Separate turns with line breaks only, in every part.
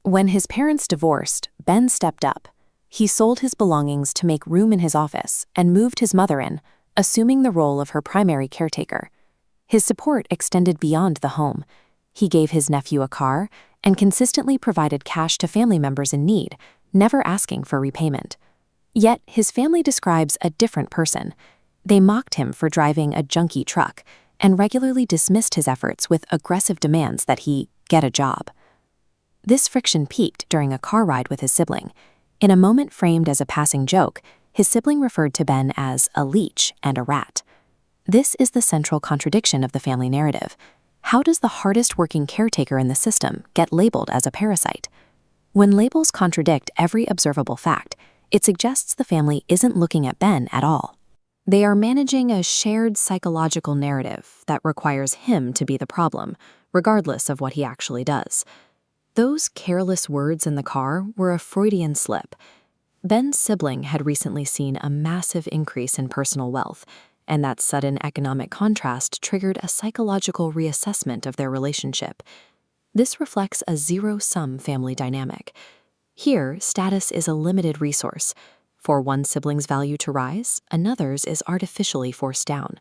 When his parents divorced, Ben stepped up. He sold his belongings to make room in his office and moved his mother in, assuming the role of her primary caretaker. His support extended beyond the home. He gave his nephew a car and consistently provided cash to family members in need, never asking for repayment. Yet his family describes a different person. They mocked him for driving a junky truck and regularly dismissed his efforts with aggressive demands that he get a job. This friction peaked during a car ride with his sibling. In a moment framed as a passing joke, his sibling referred to Ben as a leech and a rat. This is the central contradiction of the family narrative. How does the hardest working caretaker in the system get labeled as a parasite? When labels contradict every observable fact, it suggests the family isn't looking at Ben at all. They are managing a shared psychological narrative that requires him to be the problem, regardless of what he actually does. Those careless words in the car were a Freudian slip. Ben's sibling had recently seen a massive increase in personal wealth, and that sudden economic contrast triggered a psychological reassessment of their relationship. This reflects a zero-sum family dynamic. Here, status is a limited resource. For one sibling's value to rise, another's is artificially forced down.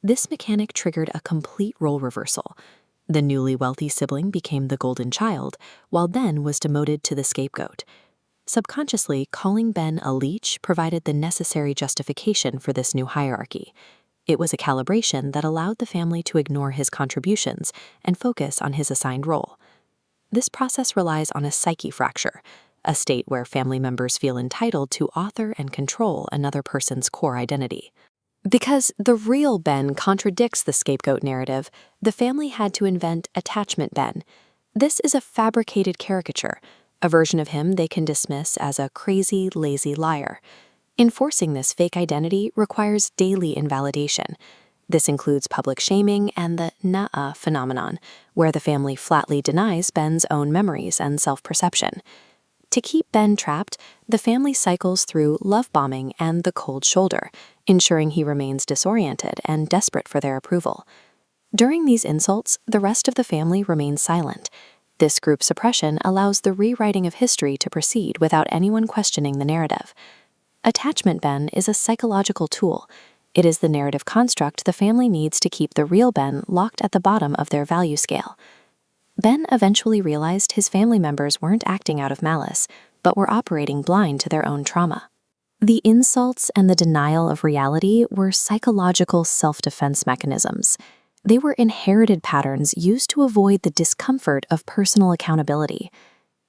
This mechanic triggered a complete role reversal. The newly wealthy sibling became the golden child, while Ben was demoted to the scapegoat. Subconsciously, calling Ben a leech provided the necessary justification for this new hierarchy. It was a calibration that allowed the family to ignore his contributions and focus on his assigned role. This process relies on a psyche fracture, a state where family members feel entitled to author and control another person's core identity. Because the real Ben contradicts the scapegoat narrative, the family had to invent Attachment Ben. This is a fabricated caricature, a version of him they can dismiss as a crazy, lazy liar. Enforcing this fake identity requires daily invalidation. This includes public shaming and the "nah-uh" phenomenon, where the family flatly denies Ben's own memories and self-perception. To keep Ben trapped, the family cycles through love bombing and the cold shoulder, ensuring he remains disoriented and desperate for their approval. During these insults, the rest of the family remains silent. This group suppression allows the rewriting of history to proceed without anyone questioning the narrative. Attachment Ben is a psychological tool. It is the narrative construct the family needs to keep the real Ben locked at the bottom of their value scale. Ben eventually realized his family members weren't acting out of malice, but were operating blind to their own trauma. The insults and the denial of reality were psychological self-defense mechanisms. They were inherited patterns used to avoid the discomfort of personal accountability.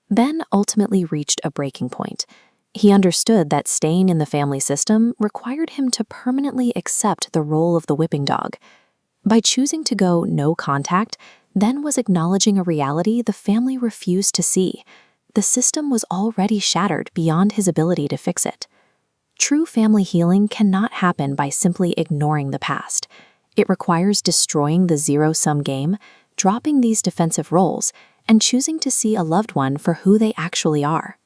Ben ultimately reached a breaking point. He understood that staying in the family system required him to permanently accept the role of the whipping dog. By choosing to go no contact, Ben was acknowledging a reality the family refused to see. The system was already shattered beyond his ability to fix it. True family healing cannot happen by simply ignoring the past. It requires destroying the zero-sum game, dropping these defensive roles, and choosing to see a loved one for who they actually are.